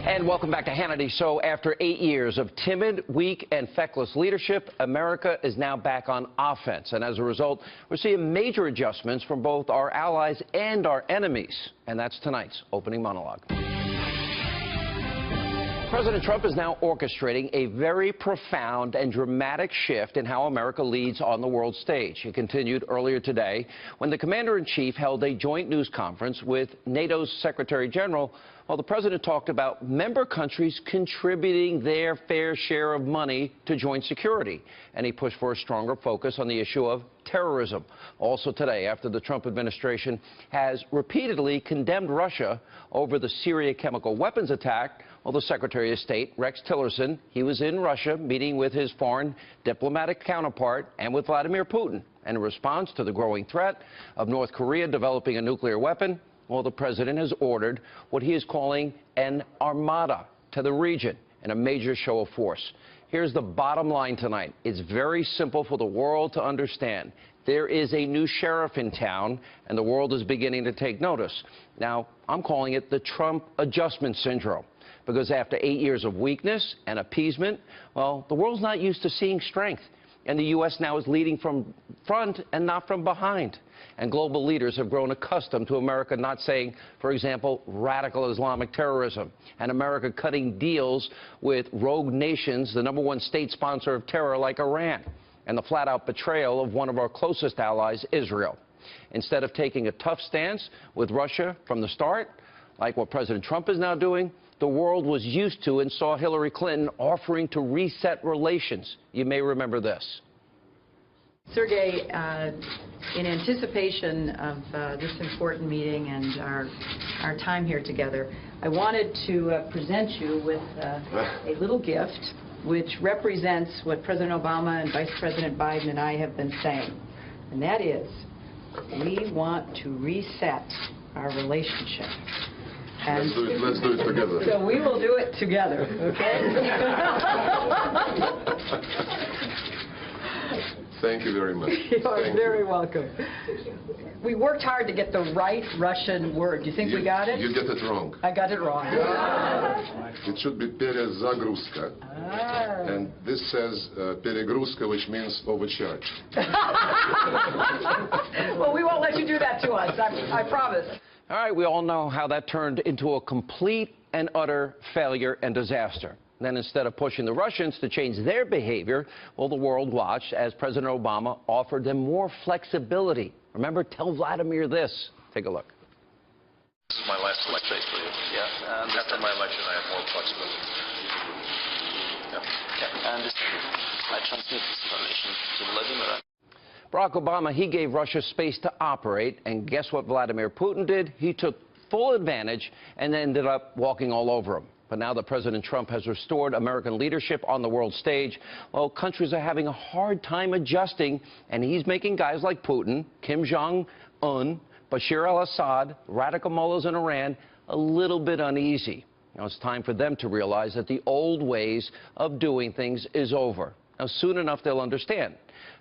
And welcome back to Hannity. So after 8 years of timid, weak, and feckless leadership, America is now back on offense. And as a result, we're seeing major adjustments from both our allies and our enemies. And that's tonight's opening monologue. President Trump is now orchestrating a very profound and dramatic shift in how America leads on the world stage. It continued earlier today when the commander-in-chief held a joint news conference with NATO's Secretary General, while the president talked about member countries contributing their fair share of money to joint security. And he pushed for a stronger focus on the issue of terrorism. Also today, after the Trump administration has repeatedly condemned Russia over the Syria chemical weapons attack, well, the Secretary of State, Rex Tillerson, he was in Russia meeting with his foreign diplomatic counterpart and with Vladimir Putin. And in response to the growing threat of North Korea developing a nuclear weapon, well, the president has ordered what he is calling an armada to the region in a major show of force. Here's the bottom line tonight. It's very simple for the world to understand. There is a new sheriff in town, and the world is beginning to take notice. Now, I'm calling it the Trump adjustment syndrome, because after 8 years of weakness and appeasement, well, the world's not used to seeing strength. And the U.S. now is leading from front and not from behind. And global leaders have grown accustomed to America not saying, for example, radical Islamic terrorism, and America cutting deals with rogue nations, the #1 state sponsor of terror like Iran, and the flat-out betrayal of one of our closest allies, Israel. Instead of taking a tough stance with Russia from the start, like what President Trump is now doing, the world was used to and saw Hillary Clinton offering to reset relations. You may remember this. Sergei, in anticipation of this important meeting and our time here together, I wanted to present you with a little gift which represents what President Obama and Vice President Biden and I have been saying. And that is, we want to reset our relationship. And let's do it together. So we will do it together, okay? Thank you very much. You're very welcome. We worked hard to get the right Russian word. Do you think we got it? You get it wrong. I got it wrong. It should be перезагрузка. And this says перегрузка, which means overcharge. Well, we won't let you do that to us, I promise. All right, we all know how that turned into a complete and utter failure and disaster. Then instead of pushing the Russians to change their behavior, well, the world watched as President Obama offered them more flexibility. Remember, tell Vladimir this. Take a look. This is my last election for you. Yeah. And after my election, I have more flexibility. Yeah. And I transmit this information to Vladimir. Barack Obama, he gave Russia space to operate, and guess what Vladimir Putin did? He took full advantage and ended up walking all over him. But now that President Trump has restored American leadership on the world stage, well, countries are having a hard time adjusting, and he's making guys like Putin, Kim Jong-un, Bashar al-Assad, radical mullahs in Iran a little bit uneasy. Now it's time for them to realize that the old ways of doing things is over. Now, soon enough, they'll understand.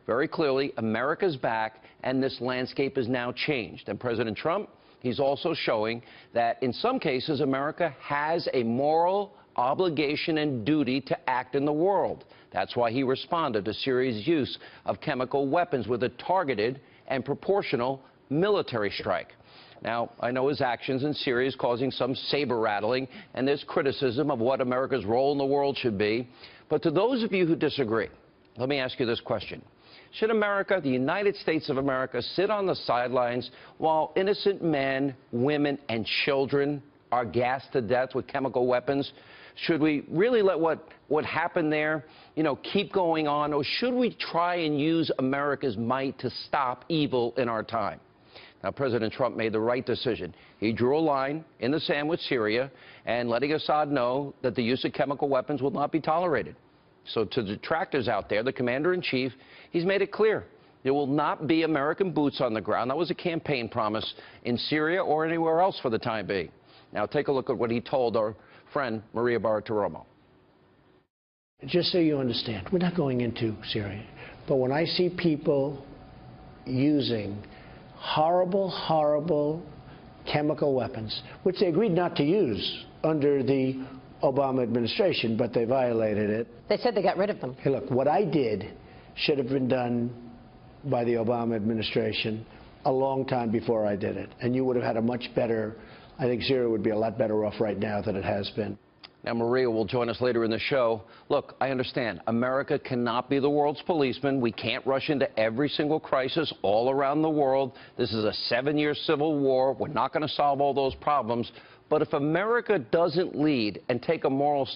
Very clearly, America's back, and this landscape is now changed. And President Trump, he's also showing that in some cases, America has a moral obligation and duty to act in the world. That's why he responded to Syria's use of chemical weapons with a targeted and proportional military strike. Now, I know his actions in Syria is causing some saber rattling, and there's criticism of what America's role in the world should be. But to those of you who disagree, let me ask you this question. Should America, the United States of America, sit on the sidelines while innocent men, women, and children are gassed to death with chemical weapons? Should we really let what happened there, keep going on? Or should we try and use America's might to stop evil in our time? Now, President Trump made the right decision. He drew a line in the sand with Syria and letting Assad know that the use of chemical weapons will not be tolerated. So to the detractors out there, the commander-in-chief, he's made it clear. There will not be American boots on the ground. That was a campaign promise in Syria or anywhere else for the time being. Now take a look at what he told our friend Maria Bartiromo. Just so you understand, we're not going into Syria. But when I see people using horrible, horrible chemical weapons, which they agreed not to use under the Obama administration, but they violated it. They said they got rid of them. Hey, look, what I did should have been done by the Obama administration a long time before I did it. And you would have had a much better, I think Syria would be a lot better off right now than it has been. Now, Maria will join us later in the show. Look, I understand. America cannot be the world's policeman. We can't rush into every single crisis all around the world. This is a 7-year civil war. We're not going to solve all those problems. But if America doesn't lead and take a moral